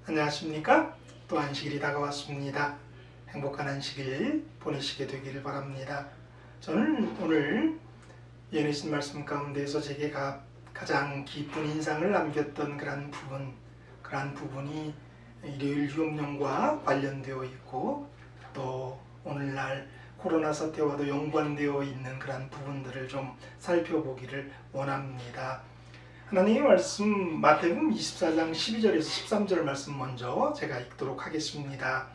안녕하십니까? 또 안식일이 다가왔습니다. 행복한 안식일 보내시게 되기를 바랍니다. 저는 오늘 예언의 말씀 가운데서 제게 가장 깊은 인상을 남겼던 그러한 부분이 일요일 유업령과 관련되어 있고 또 오늘날 코로나 사태와도 연관되어 있는 그러한 부분들을 좀 살펴보기를 원합니다. 하나님의 말씀 마태복음 24장 12절에서 13절 말씀 먼저 제가 읽도록 하겠습니다.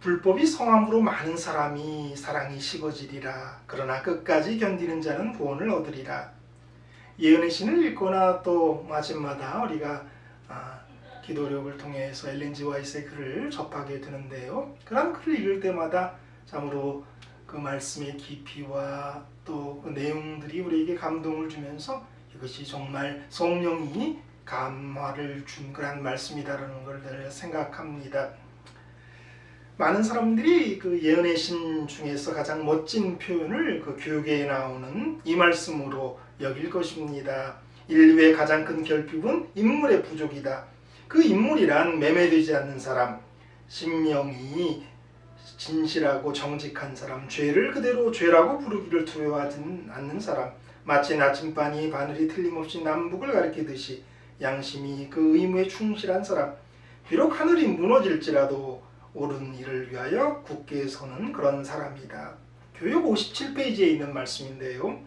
불법이 성함으로 많은 사랑이 식어지리라. 그러나 끝까지 견디는 자는 구원을 얻으리라. 예언의 신을 읽거나 또 아침마다 우리가 기도력을 통해서 엘렌 G. 화이트의 글을 접하게 되는데요. 그런 글을 읽을 때마다 참으로 그 말씀의 깊이와 또 그 내용들이 우리에게 감동을 주면서 이것이 정말 성령이 감화를 준 그런 말씀이다라는 걸 생각합니다. 많은 사람들이 그 예언의 신 중에서 가장 멋진 표현을 그 교육에 나오는 이 말씀으로 여길 것입니다. 인류의 가장 큰 결핍은 인물의 부족이다. 그 인물이란 매매되지 않는 사람, 심령이 진실하고 정직한 사람, 죄를 그대로 죄라고 부르기를 두려워하지 않는 사람, 마치 나침반이 바늘이 틀림없이 남북을 가리키듯이 양심이 그 의무에 충실한 사람, 비록 하늘이 무너질지라도 옳은 일을 위하여 굳게 서는 그런 사람이다. 교육 57페이지에 있는 말씀인데요.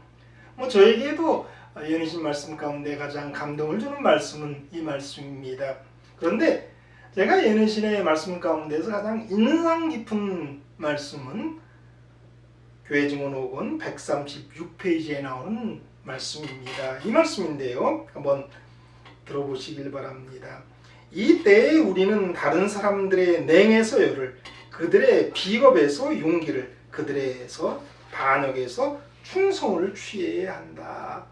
저에게도 예언의 신 말씀 가운데 가장 감동을 주는 말씀은 이 말씀입니다. 그런데 제가 예언의 신의 말씀 가운데서 가장 인상 깊은 말씀은 교회 증언 5권 136페이지에 나오는 말씀입니다. 이 말씀인데요. 한번 들어보시길 바랍니다. 이 때에 우리는 다른 사람들의 냉에서 열을, 그들의 비겁에서 용기를, 그들에서 반역에서 충성을 취해야 한다.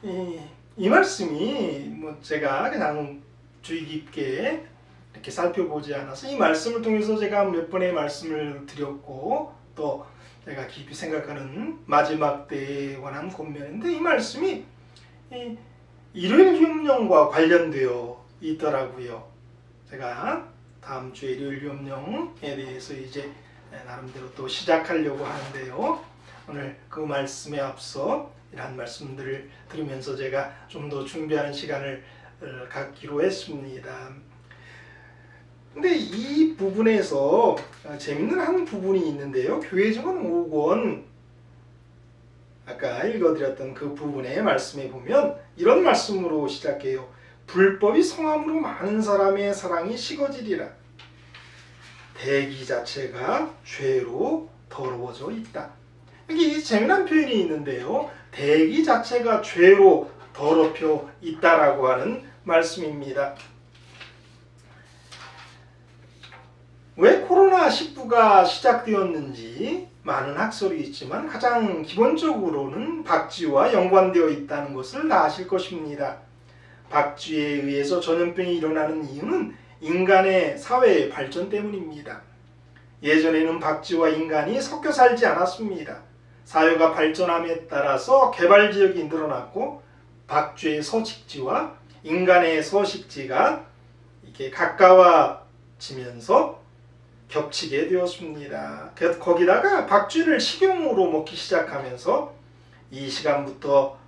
이 말씀이 제가 그냥 주의 깊게 이렇게 살펴보지 않아서 이 말씀을 통해서 제가 몇 번의 말씀을 드렸고 또 제가 깊이 생각하는 마지막 때에 관한 권면인데 이 말씀이 일요일 유업령과 관련되어 있더라고요. 제가 다음 주에 일요일 유업령에 대해서 이제 나름대로 또 시작하려고 하는데요. 오늘 그 말씀에 앞서 이러한 말씀들을 들으면서 제가 좀 더 준비하는 시간을 갖기로 했습니다. 근데 이 부분에서 재밌는 한 부분이 있는데요. 교회 증언 5권 아까 읽어드렸던 그 부분의 말씀에 보면 이런 말씀으로 시작해요. 불법이 성함으로 많은 사람의 사랑이 식어지리라. 대기 자체가 죄로 더러워져 있다. 여기 재미난 표현이 있는데요. 대기 자체가 죄로 더럽혀 있다라고 하는 말씀입니다. 왜 코로나19가 시작되었는지 많은 학설이 있지만 가장 기본적으로는 박쥐와 연관되어 있다는 것을 다 아실 것입니다. 박쥐에 의해서 전염병이 일어나는 이유는 인간의 사회의 발전 때문입니다. 예전에는 박쥐와 인간이 섞여 살지 않았습니다. 사회가 발전함에 따라서 개발지역이 늘어났고 박쥐의 서식지와 인간의 서식지가 이렇게 가까워지면서 겹치게 되었습니다. 거기다가 박쥐를 식용으로 먹기 시작하면서 이 시기부터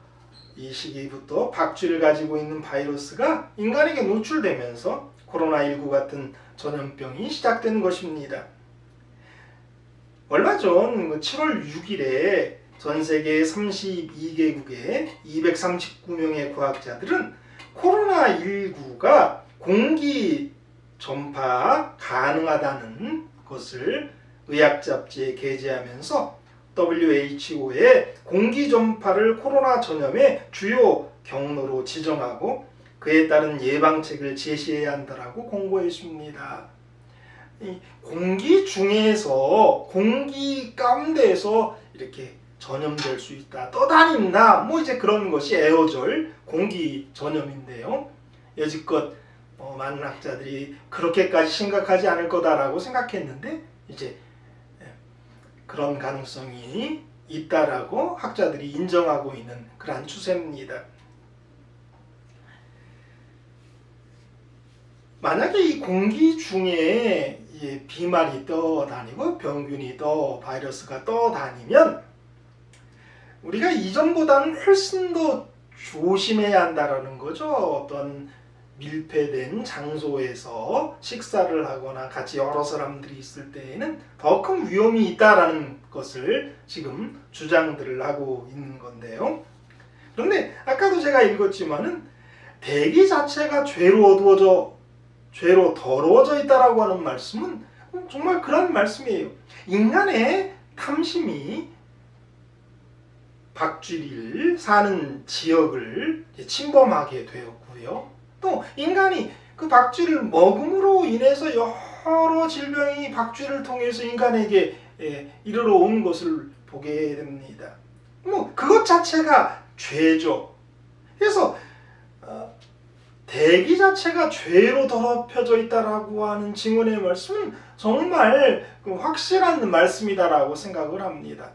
박쥐를 가지고 있는 바이러스가 인간에게 노출되면서 코로나19 같은 전염병이 시작된 것입니다. 얼마 전 7월 6일에 전 세계 32개국의 239명의 과학자들은 코로나19가 공기 전파 가능하다는 것을 의학 잡지에 게재하면서 WHO의 공기 전파를 코로나 전염의 주요 경로로 지정하고 그에 따른 예방책을 제시해야 한다라고 공고했습니다. 공기 중에서 공기 가운데에서 이렇게 전염될 수 있다, 떠다닌다, 이제 그런 것이 에어졸 공기 전염인데요. 여지껏 많은 학자들이 그렇게까지 심각하지 않을 거다라고 생각했는데 이제 그런 가능성이 있다라고 학자들이 인정하고 있는 그러한 추세입니다. 만약에 이 공기 중에 이 비말이 떠다니고 병균이 바이러스가 떠다니면 우리가 이전보다는 훨씬 더 조심해야 한다라는 거죠. 어떤 밀폐된 장소에서 식사를 하거나 같이 여러 사람들이 있을 때에는 더 큰 위험이 있다라는 것을 지금 주장들을 하고 있는 건데요. 그런데 아까도 제가 읽었지만은 대기 자체가 죄로 더러워져 있다라고 하는 말씀은 정말 그런 말씀이에요. 인간의 탐심이 박쥐를 사는 지역을 침범하게 되었고요. 또 인간이 그 박쥐를 먹음으로 인해서 여러 질병이 박쥐를 통해서 인간에게 이르러 온 것을 보게 됩니다. 그것 자체가 죄죠. 그래서 대기 자체가 죄로 더럽혀져 있다라고 하는 증언의 말씀은 정말 확실한 말씀이다라고 생각을 합니다.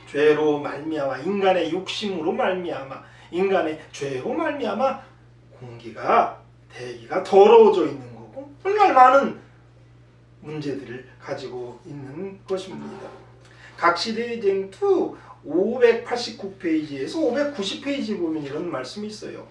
죄로 말미암아 인간의 욕심으로 말미암아 인간의 죄로 말미암아 대기가 더러워져 있는 거고 정말 많은 문제들을 가지고 있는 것입니다. 각시대의 쟁투 589페이지에서 590페이지 보면 이런 말씀이 있어요.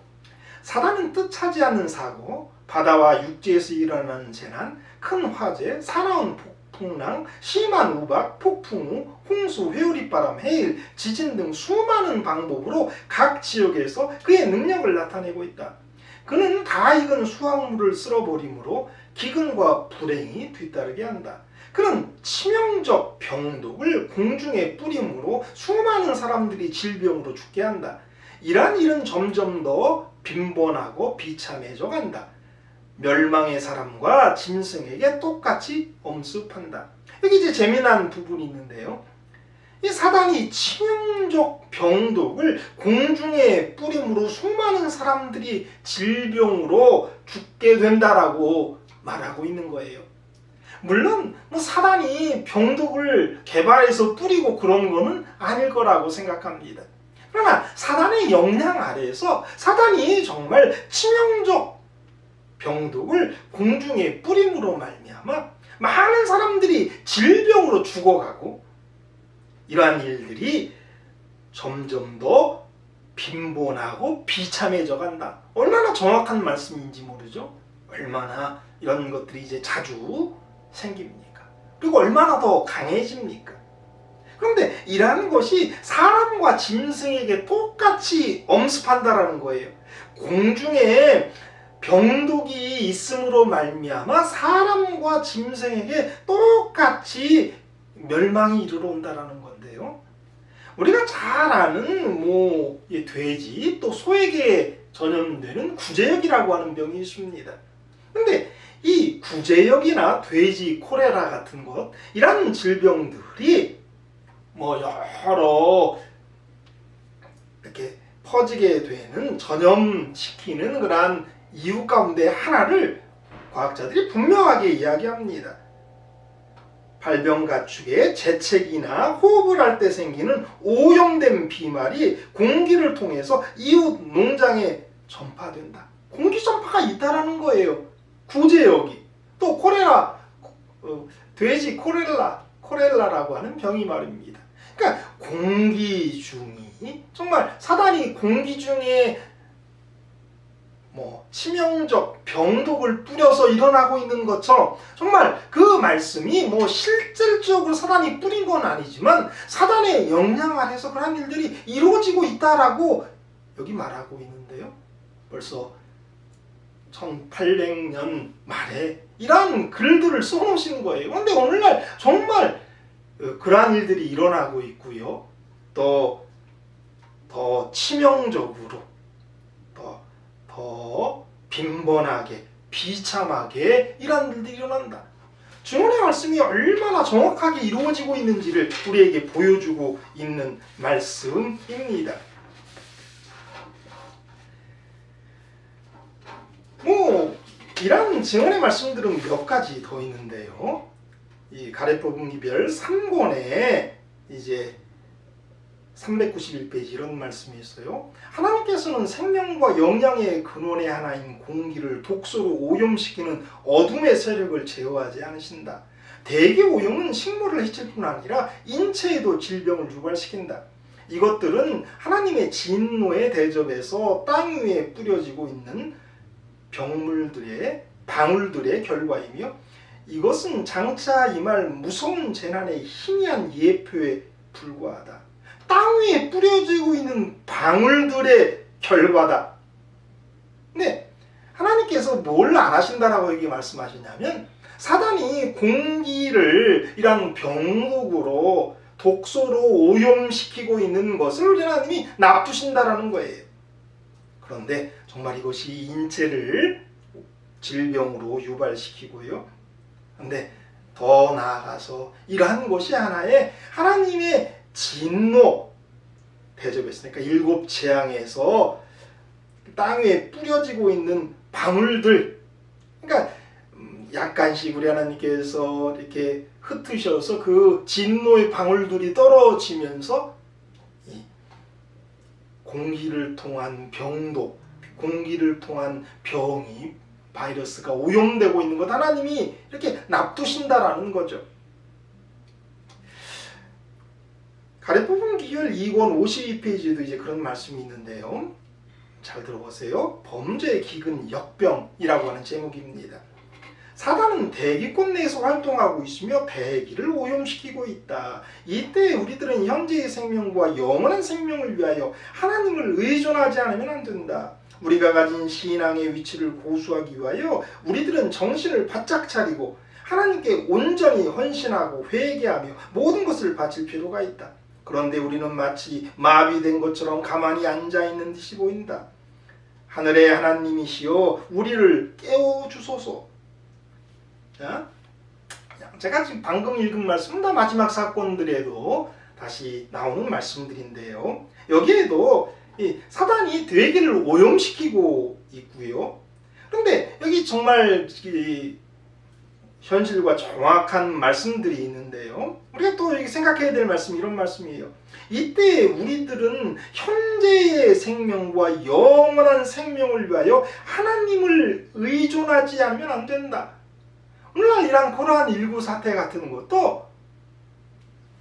사단은 뜻하지 않는 사고, 바다와 육지에서 일어나는 재난, 큰 화재, 사나운 풍랑, 심한 우박, 폭풍우, 홍수, 회오리바람, 해일, 지진 등 수많은 방법으로 각 지역에서 그의 능력을 나타내고 있다. 그는 다 익은 수확물을 쓸어버리므로 기근과 불행이 뒤따르게 한다. 그는 치명적 병독을 공중에 뿌림으로 수많은 사람들이 질병으로 죽게 한다. 이러한 일은 점점 더 빈번하고 비참해져 간다. 멸망의 사람과 짐승에게 똑같이 엄습한다. 여기 이제 재미난 부분이 있는데요. 이 사단이 치명적 병독을 공중에 뿌림으로 수많은 사람들이 질병으로 죽게 된다라고 말하고 있는 거예요. 물론 사단이 병독을 개발해서 뿌리고 그런 거는 아닐 거라고 생각합니다. 그러나 사단의 영향 아래에서 사단이 정말 치명적 병독을 공중에 뿌림으로 말미암아 많은 사람들이 질병으로 죽어가고 이러한 일들이 점점 더 빈번하고 비참해져 간다. 얼마나 정확한 말씀인지 모르죠. 얼마나 이런 것들이 이제 자주 생깁니까? 그리고 얼마나 더 강해집니까? 그런데 이러한 것이 사람과 짐승에게 똑같이 엄습한다라는 거예요. 공중에 병독이 있음으로 말미암아 사람과 짐승에게 똑같이 멸망이 이르러 온다라는 건데요. 우리가 잘 아는 돼지 또 소에게 전염되는 구제역이라고 하는 병이 있습니다. 근데 이 구제역이나 돼지 콜레라 같은 것 이런 질병들이 여러 이렇게 퍼지게 되는 전염시키는 그러한 이유 가운데 하나를 과학자들이 분명하게 이야기합니다. 발병 가축의 재채기나 호흡을 할 때 생기는 오염된 비말이 공기를 통해서 이웃 농장에 전파된다. 공기 전파가 있다라는 거예요. 구제역이. 또 콜레라, 돼지 콜레라라고 하는 병이 말입니다. 그러니까 공기 중이 정말 사단이 공기 중에 치명적 병독을 뿌려서 일어나고 있는 것처럼 정말 그 말씀이 실질적으로 사단이 뿌린 건 아니지만 사단의 영향 아래서 그런 일들이 이루어지고 있다라고 여기 말하고 있는데요. 벌써 1800년 말에 이러한 글들을 써놓으시는 거예요. 그런데 오늘날 정말 그러한 일들이 일어나고 있고요. 더 치명적으로 더 빈번하게 비참하게 이러한 일들이 일어난다. 주님의 말씀이 얼마나 정확하게 이루어지고 있는지를 우리에게 보여주고 있는 말씀입니다. 이런 증언의 말씀들은 몇 가지 더 있는데요. 이 가래법은기별 3권에 이제 391페이지 이런 말씀이 있어요. 하나님께서는 생명과 영양의 근원의 하나인 공기를 독소로 오염시키는 어둠의 세력을 제어하지 않으신다. 대기 오염은 식물을 해칠 뿐 아니라 인체에도 질병을 유발시킨다. 이것들은 하나님의 진노에 대접해서 땅 위에 뿌려지고 있는 방울들의 결과이며, 이것은 장차 임할 무서운 재난의 희미한 예표에 불과하다. 땅 위에 뿌려지고 있는 방울들의 결과다. 네, 하나님께서 뭘 안 하신다라고 여기 말씀하시냐면, 사단이 공기를 이런 병독으로 독소로 오염시키고 있는 것을 우리 하나님이 납두신다라는 거예요. 그런데 정말 이것이 인체를 질병으로 유발시키고요. 그런데 더 나아가서 이러한 것이 하나의 하나님의 진노 대접했으니까 일곱 재앙에서 땅 위에 뿌려지고 있는 방울들, 그러니까 약간씩 우리 하나님께서 이렇게 흩으셔서 그 진노의 방울들이 떨어지면서 이 공기를 통한 병도, 공기를 통한 병이, 바이러스가 오염되고 있는 것 하나님이 이렇게 납두신다라는 거죠. 가래뽑은 기결 2권 52페이지에도 이제 그런 말씀이 있는데요. 잘 들어보세요. 범죄의 기근 역병이라고 하는 제목입니다. 사단은 대기권 내에서 활동하고 있으며 대기를 오염시키고 있다. 이때 우리들은 현재의 생명과 영원한 생명을 위하여 하나님을 의존하지 않으면 안 된다. 우리가 가진 신앙의 위치를 고수하기 위하여 우리들은 정신을 바짝 차리고 하나님께 온전히 헌신하고 회개하며 모든 것을 바칠 필요가 있다. 그런데 우리는 마치 마비된 것처럼 가만히 앉아있는 듯이 보인다. 하늘의 하나님이시여 우리를 깨워주소서. 자, 제가 지금 방금 읽은 말씀은 다 마지막 사건들에도 다시 나오는 말씀들인데요. 여기에도 이 사단이 되기를 오염시키고 있고요. 그런데 여기 정말 이 현실과 정확한 말씀들이 있는데요. 우리가 또 여기 생각해야 될 말씀이 이런 말씀이에요. 이때 우리들은 현재의 생명과 영원한 생명을 위하여 하나님을 의존하지 않으면 안 된다. 오늘날 이런 코로나19 사태 같은 것도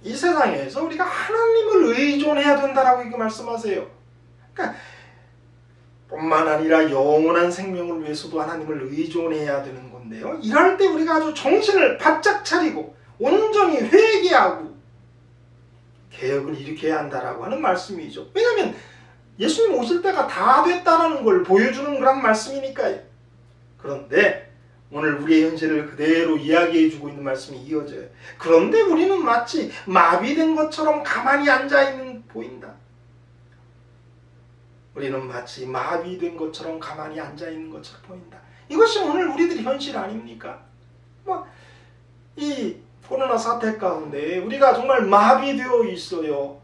이 세상에서 우리가 하나님을 의존해야 된다라고 이렇게 말씀하세요. 그러니까 뿐만 아니라 영원한 생명을 위해서도 하나님을 의존해야 되는 건데요. 이럴 때 우리가 아주 정신을 바짝 차리고 온전히 회개하고 개혁을 일으켜야 한다라고 하는 말씀이죠. 왜냐하면 예수님 오실 때가 다 됐다는 걸 보여주는 그런 말씀이니까요. 그런데 오늘 우리의 현실을 그대로 이야기해주고 있는 말씀이 이어져요. 그런데 우리는 마치 마비된 것처럼 가만히 앉아있는 보인다. 우리는 마치 마비된 것처럼 가만히 앉아있는 것처럼 보인다. 이것이 오늘 우리들의 현실 아닙니까? 이 코로나 사태 가운데 우리가 정말 마비되어 있어요.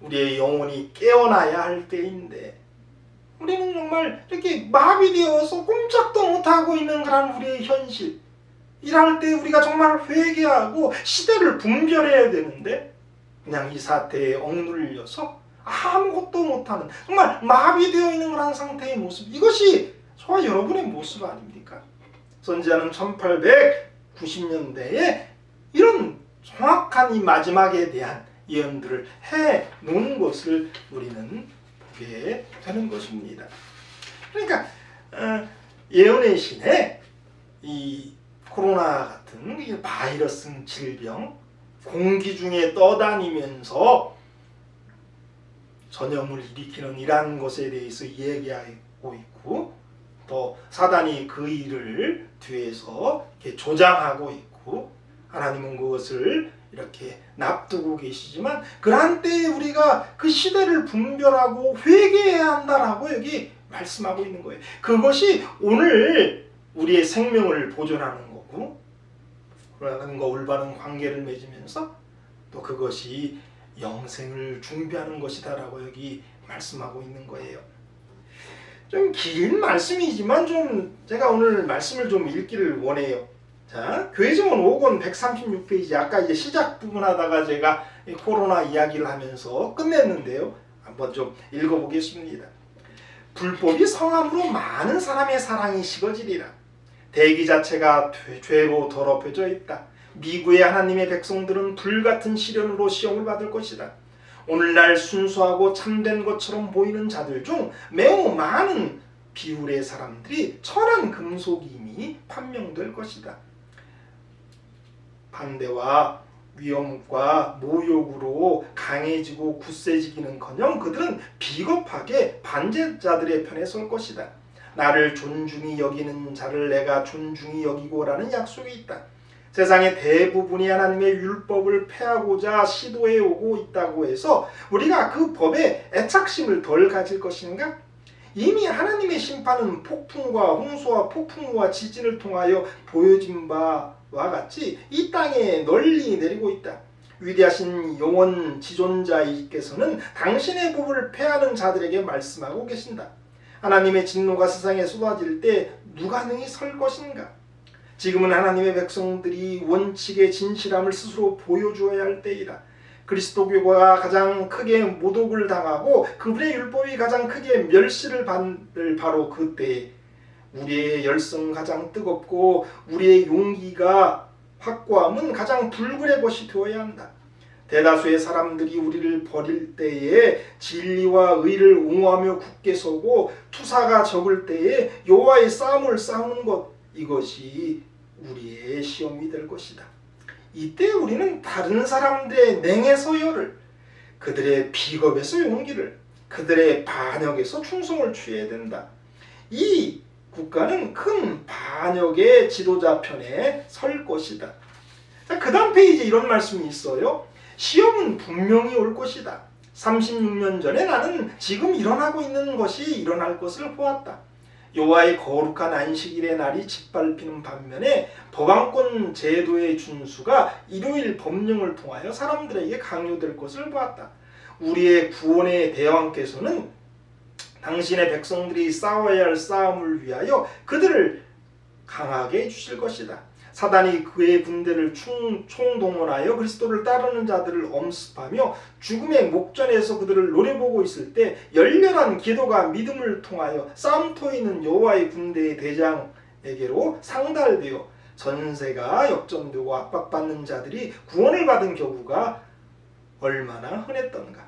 우리의 영혼이 깨어나야 할 때인데 우리는 정말 이렇게 마비되어서 꼼짝도 못하고 있는 그런 우리의 현실. 이럴 때 우리가 정말 회개하고 시대를 분별해야 되는데 그냥 이 사태에 억눌려서 아무것도 못하는 정말 마비되어 있는 그런 상태의 모습. 이것이 저와 여러분의 모습 아닙니까? 선지자는 1890년대에 이런 정확한 이 마지막에 대한 예언들을 해 놓은 것을 우리는 보게 되는 것입니다. 그러니까 예언의 신에 이 코로나 같은 이 바이러스 질병 공기 중에 떠다니면서 전염을 일으키는 이러한 것에 대해서 얘기하고 있고 또 사단이 그 일을 뒤에서 이렇게 조장하고 있고 하나님은 그것을 이렇게 납두고 계시지만 그러한 때에 우리가 그 시대를 분별하고 회개해야 한다라고 여기 말씀하고 있는 거예요. 그것이 오늘 우리의 생명을 보존하는 거고 하나님과 올바른 관계를 맺으면서 또 그것이 영생을 준비하는 것이다라고 여기 말씀하고 있는 거예요. 좀 긴 말씀이지만 좀 제가 오늘 말씀을 좀 읽기를 원해요. 자, 교회증언 5권 136페이지 아까 이제 시작 부분 하다가 제가 코로나 이야기를 하면서 끝냈는데요. 한번 좀 읽어보겠습니다. 불법이 성함으로 많은 사람의 사랑이 식어지리라. 대기 자체가 죄로 더럽혀져 있다. 미구의 하나님의 백성들은 불같은 시련으로 시험을 받을 것이다. 오늘날 순수하고 참된 것처럼 보이는 자들 중 매우 많은 비율의 사람들이 천한 금속임이 판명될 것이다. 반대와 위험과 모욕으로 강해지고 굳세지기는커녕 그들은 비겁하게 반제자들의 편에 설 것이다. 나를 존중히 여기는 자를 내가 존중히 여기고라는 약속이 있다. 세상의 대부분이 하나님의 율법을 폐하고자 시도해 오고 있다고 해서 우리가 그 법에 애착심을 덜 가질 것인가? 이미 하나님의 심판은 폭풍과 홍수와 폭풍과 지진을 통하여 보여진 바와 같이 이 땅에 널리 내리고 있다. 위대하신 영원 지존자이께서는 당신의 법을 폐하는 자들에게 말씀하고 계신다. 하나님의 진노가 세상에 쏟아질 때 누가 능히 설 것인가? 지금은 하나님의 백성들이 원칙의 진실함을 스스로 보여주어야 할 때이다. 그리스도교가 가장 크게 모독을 당하고 그분의 율법이 가장 크게 멸시를 받을 바로 그때에 우리의 열성 가장 뜨겁고 우리의 용기가 확고함은 가장 불굴의 것이 되어야 한다. 대다수의 사람들이 우리를 버릴 때에 진리와 의를 옹호하며 굳게 서고 투사가 적을 때에 여호와의 싸움을 싸우는 것, 이것이 우리의 시험이 될 것이다. 이때 우리는 다른 사람들의 냉의 서열을, 그들의 비겁에서 용기를, 그들의 반역에서 충성을 취해야 된다. 이 국가는 큰 반역의 지도자 편에 설 것이다. 그 다음 페이지에 이런 말씀이 있어요. 시험은 분명히 올 것이다. 36년 전에 나는 지금 일어나고 있는 것이 일어날 것을 보았다. 여호와의 거룩한 안식일의 날이 짓밟히는 반면에 법안권 제도의 준수가 일요일 법령을 통하여 사람들에게 강요될 것을 보았다. 우리의 구원의 대왕께서는 당신의 백성들이 싸워야 할 싸움을 위하여 그들을 강하게 해주실 것이다. 사단이 그의 군대를 총동원하여 그리스도를 따르는 자들을 엄습하며 죽음의 목전에서 그들을 노려보고 있을 때 열렬한 기도가 믿음을 통하여 싸움터에 있는 여호와의 군대의 대장에게로 상달되어 전세가 역전되고 압박받는 자들이 구원을 받은 경우가 얼마나 흔했던가.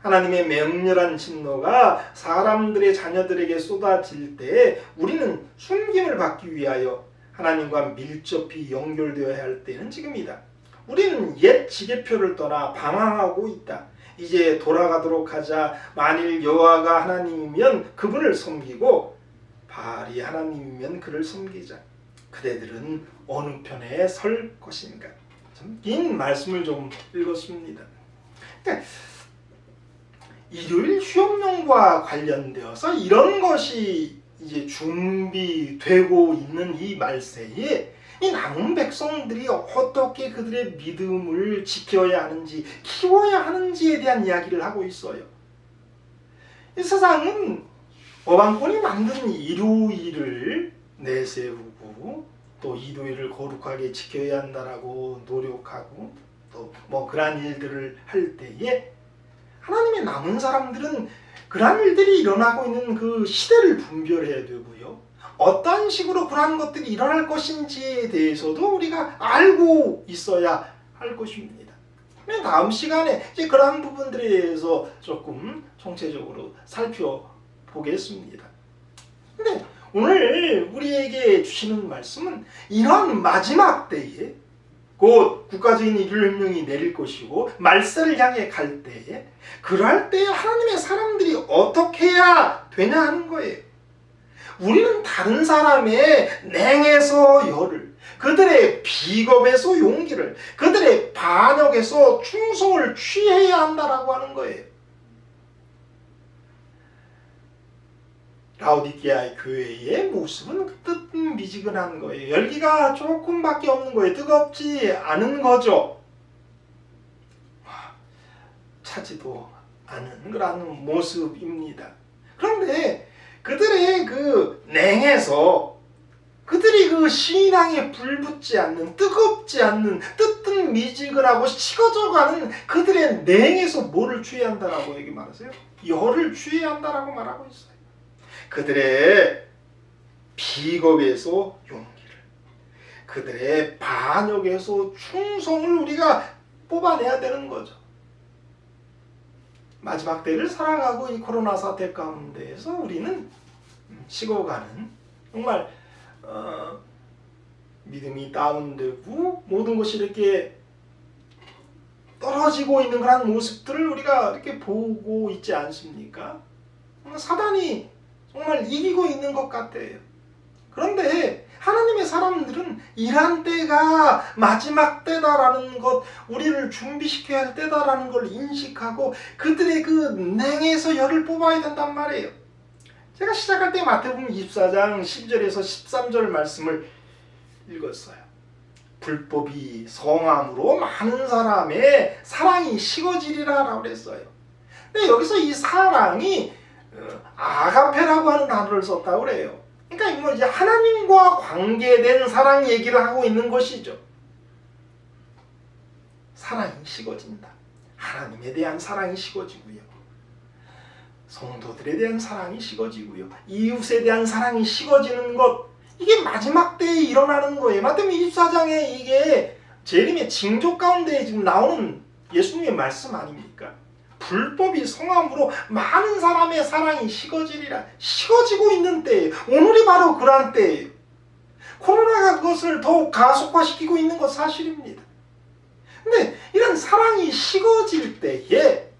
하나님의 맹렬한 진노가 사람들의 자녀들에게 쏟아질 때 우리는 숨김을 받기 위하여 하나님과 밀접히 연결되어야 할 때는 지금이다. 우리는 옛 지계표를 떠나 방황하고 있다. 이제 돌아가도록 하자. 만일 여호와가 하나님이면 그분을 섬기고 바알이 하나님이면 그를 섬기자. 그대들은 어느 편에 설 것인가? 긴 말씀을 좀 읽었습니다. 일요일 휴업령과 관련되어서 이런 것이 이제 준비되고 있는 이 말세에 이 남은 백성들이 어떻게 그들의 믿음을 지켜야 하는지, 키워야 하는지에 대한 이야기를 하고 있어요. 이 세상은 법안권이 만든 일요일을 내세우고 또 일요일을 거룩하게 지켜야 한다라고 노력하고 또 뭐 그러한 일들을 할 때에 하나님의 남은 사람들은 그러한 일들이 일어나고 있는 그 시대를 분별해야 되고요. 어떤 식으로 그러한 것들이 일어날 것인지에 대해서도 우리가 알고 있어야 할 것입니다. 다음 시간에 이제 그러한 부분들에 대해서 조금 총체적으로 살펴보겠습니다. 근데 오늘 우리에게 주시는 말씀은 이런 마지막 때에 곧 국가적인 일요일명이 내릴 것이고 말세를 향해 갈 때에 그럴 때에 하나님의 사람들이 어떻게 해야 되냐 하는 거예요. 우리는 다른 사람의 냉에서 열을, 그들의 비겁에서 용기를, 그들의 반역에서 충성을 취해야 한다라고 하는 거예요. 라오디게아의 교회의 모습은 뜨뜻미지근한 거예요. 열기가 조금밖에 없는 거예요. 뜨겁지 않은 거죠. 차지도 않은 그런 모습입니다. 그런데 그들의 그 냉에서 그들이 그들이 그 신앙에 불붙지 않는, 뜨겁지 않는, 뜨뜻미지근하고 식어져가는 그들의 냉에서 뭐를 취해야 한다라고 얘기 말하세요? 열을 취해야 한다라고 말하고 있어요. 그들의 비겁에서 용기를, 그들의 반역에서 충성을 우리가 뽑아내야 되는 거죠. 마지막 때를 살아가고 이 코로나 사태 가운데에서 우리는 식어가는, 정말 믿음이 다운되고 모든 것이 이렇게 떨어지고 있는 그런 모습들을 우리가 이렇게 보고 있지 않습니까? 사단이 정말 이기고 있는 것 같아요. 그런데 하나님의 사람들은 이러한 때가 마지막 때다라는 것, 우리를 준비시켜야 할 때다라는 걸 인식하고 그들의 그 냉에서 열을 뽑아야 된단 말이에요. 제가 시작할 때 마태복음 24장 12절에서 13절 말씀을 읽었어요. 불법이 성함으로 많은 사람의 사랑이 식어지리라 라고 그랬어요. 근데 여기서 이 사랑이 아가페라고 하는 단어를 썼다고 그래요. 그러니까 뭐 이제 하나님과 관계된 사랑 얘기를 하고 있는 것이죠. 사랑이 식어진다. 하나님에 대한 사랑이 식어지고요. 성도들에 대한 사랑이 식어지고요. 이웃에 대한 사랑이 식어지는 것, 이게 마지막 때에 일어나는 거예요. 마태복음 24장에 이게 재림의 징조 가운데 지금 나오는 예수님의 말씀 아닙니까? 불법이 성함으로 많은 사람의 사랑이 식어지리라. 식어지고 있는 때예요. 오늘이 바로 그러한 때예요. 코로나가 그것을 더욱 가속화시키고 있는 것 사실입니다. 근데 이런 사랑이 식어질 때에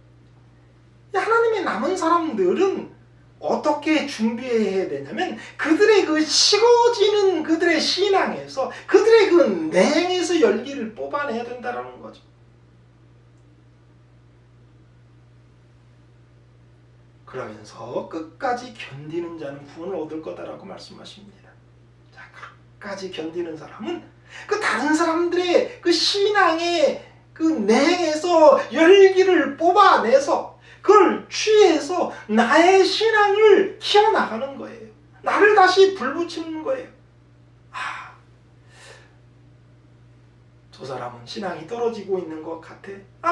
하나님의 남은 사람들은 어떻게 준비해야 되냐면 그들의 그 식어지는 그들의 신앙에서, 그들의 그 냉에서 열기를 뽑아내야 된다는 거죠. 그러면서 끝까지 견디는 자는 구원을 얻을 거다라고 말씀하십니다. 자, 끝까지 견디는 사람은 그 다른 사람들의 그 신앙의 그 냉에서 열기를 뽑아내서 그걸 취해서 나의 신앙을 키워나가는 거예요. 나를 다시 불붙이는 거예요. 저 사람은 신앙이 떨어지고 있는 것 같아.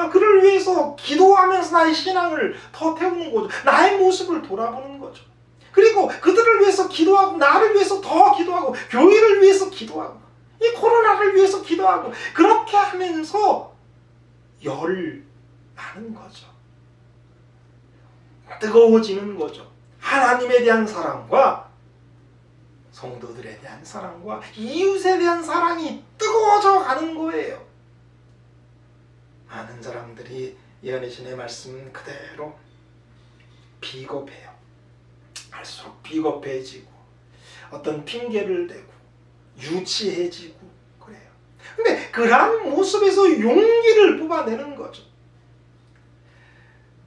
그를 위해서 기도하면서 나의 신앙을 더 태우는 거죠. 나의 모습을 돌아보는 거죠. 그리고 그들을 위해서 기도하고, 나를 위해서 더 기도하고, 교회를 위해서 기도하고, 이 코로나를 위해서 기도하고, 그렇게 하면서 열을 나는 거죠. 뜨거워지는 거죠. 하나님에 대한 사랑과 성도들에 대한 사랑과 이웃에 대한 사랑이 뜨거워져 가는 거예요. 많은 사람들이 예언의 신의 말씀 그대로 비겁해요. 갈수록 비겁해지고 어떤 핑계를 대고 유치해지고 그래요. 근데 그러한 모습에서 용기를 뽑아내는 거죠.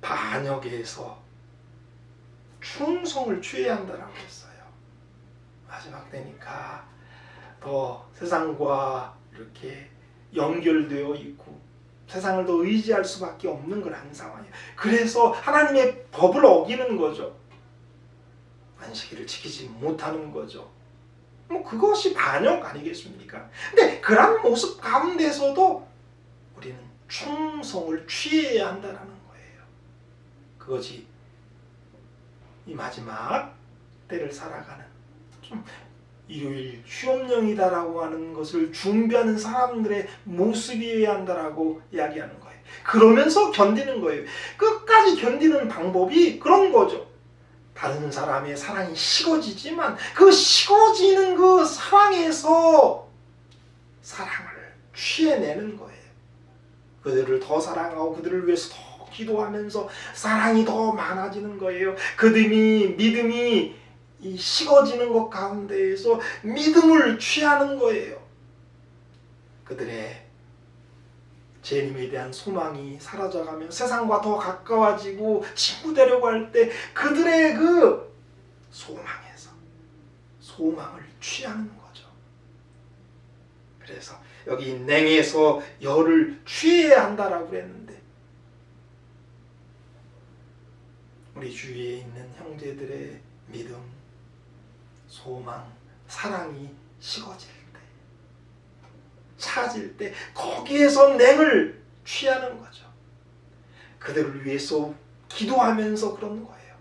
반역에서 충성을 취해야 한다라고 했어요. 마지막 때니까 더 세상과 이렇게 연결되어 있고 세상을 더 의지할 수밖에 없는 그런 상황이에요. 그래서 하나님의 법을 어기는 거죠. 안식일을 지키지 못하는 거죠. 그것이 반역 아니겠습니까? 근데 그런 모습 가운데서도 우리는 충성을 취해야 한다는 거예요. 그것이 이 마지막 때를 살아가는, 좀 일요일 휴업령이다라고 하는 것을 준비하는 사람들의 모습이어야 한다라고 이야기하는 거예요. 그러면서 견디는 거예요. 끝까지 견디는 방법이 그런 거죠. 다른 사람의 사랑이 식어지지만 그 식어지는 그 사랑에서 사랑을 취해내는 거예요. 그들을 더 사랑하고 그들을 위해서 더 기도하면서 사랑이 더 많아지는 거예요. 믿음이 이 식어지는 것 가운데에서 믿음을 취하는 거예요. 그들의 재림에 대한 소망이 사라져가며 세상과 더 가까워지고 친구 되려고 할 때 그들의 그 소망에서 소망을 취하는 거죠. 그래서 여기 냉에서 열을 취해야 한다라고 그랬는데 우리 주위에 있는 형제들의 믿음, 소망, 사랑이 식어질 때, 차질 때 거기에서 냉을 취하는 거죠. 그들을 위해서 기도하면서 그러는 거예요.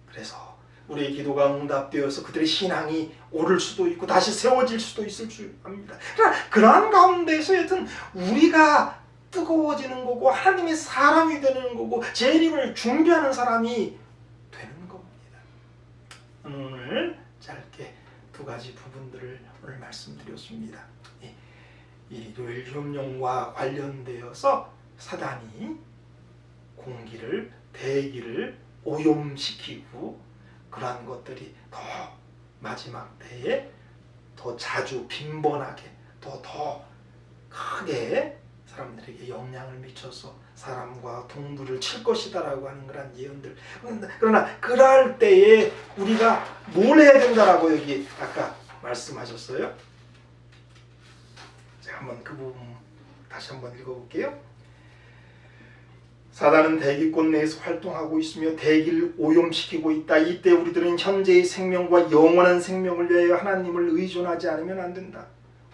그래서 우리의 기도가 응답되어서 그들의 신앙이 오를 수도 있고 다시 세워질 수도 있을 줄 압니다. 그러나 그러한 가운데서 여튼 우리가 뜨거워지는 거고 하나님의 사람이 되는 거고 재림을 준비하는 사람이 되는 겁니다. 오늘 짧게 두 가지 부분들을 오늘 말씀드렸습니다. 일요일 협령과 관련되어서 사단이 공기를, 대기를 오염시키고 그러한 것들이 더 마지막 때에 더 자주 빈번하게 더 크게 사람들에게 영향을 미쳐서 사람과 동물을 칠 것이다라고 하는 그런 예언들. 그러나 그럴 때에 우리가 뭘 해야 된다라고 여기 아까 말씀하셨어요. 제가 한번 그 부분 다시 한번 읽어볼게요. 사단은 대기권 내에서 활동하고 있으며 대기를 오염시키고 있다. 이때 우리들은 현재의 생명과 영원한 생명을 위하여 하나님을 의존하지 않으면 안 된다.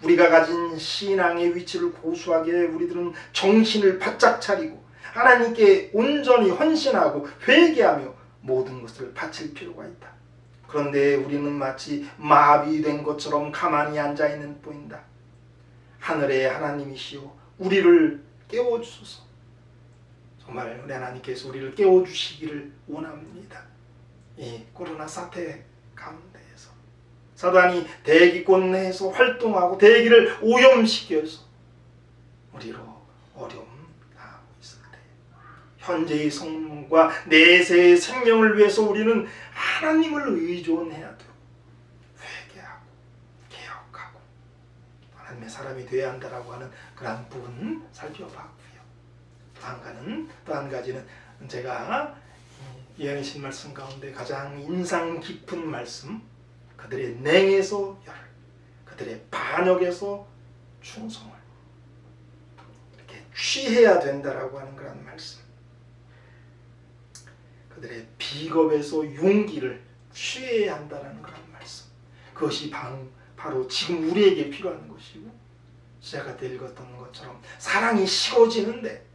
우리가 가진 신앙의 위치를 고수하게 우리들은 정신을 바짝 차리고 하나님께 온전히 헌신하고 회개하며 모든 것을 바칠 필요가 있다. 그런데 우리는 마치 마비된 것처럼 가만히 앉아있는 뿐이다. 하늘의 하나님이시여 우리를 깨워주소서. 정말 우리 하나님께서 우리를 깨워주시기를 원합니다. 이 코로나 사태 가운데에서 사단이 대기권 내에서 활동하고 대기를 오염시켜서 우리로 어려움 당하고 있을 때 현재의 성공과 내세의 생명을 위해서 우리는 하나님을 의존해야 되고 회개하고 개혁하고 하나님의 사람이 되어야 한다라고 하는 그런 부분 살펴봤고요. 또 한 가지는 제가 예언이신 말씀 가운데 가장 인상 깊은 말씀, 그들의 냉에서 열, 그들의 반역에서 충성을 이렇게 취해야 된다라고 하는 그런 말씀, 그들의 비겁에서 용기를 취해야 한다라는 그런 말씀, 그것이 바로 지금 우리에게 필요한 것이고 제가 때 읽었던 것처럼 사랑이 식어지는데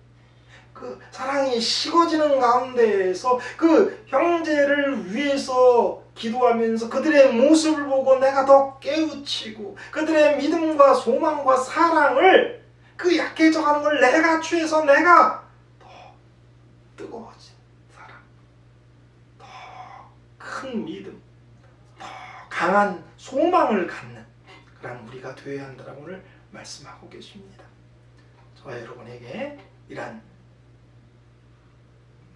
그 사랑이 식어지는 가운데에서 그 형제를 위해서 기도하면서 그들의 모습을 보고 내가 더 깨우치고 그들의 믿음과 소망과 사랑을 그 약해져가는 걸 내가 취해서 내가 더 뜨거워진 사랑, 더 큰 믿음, 더 강한 소망을 갖는 그런 우리가 되어야 한다라고 오늘 말씀하고 계십니다. 저와 여러분에게 이러한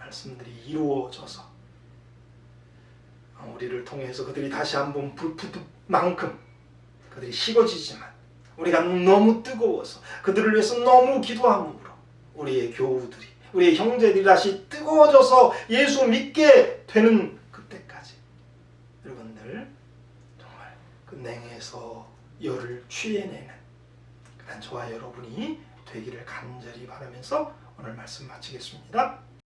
말씀들이 이루어져서 우리를 통해서 그들이 다시 한번 불붙을 만큼 그들이 식어지지만 우리가 너무 뜨거워서 그들을 위해서 너무 기도함으로 우리의 교우들이 우리의 형제들이 다시 뜨거워져서 예수 믿게 되는 그때까지 여러분들 정말 그 냉에서 열을 취해내는 그런 저와 여러분이 되기를 간절히 바라면서 오늘 말씀 마치겠습니다.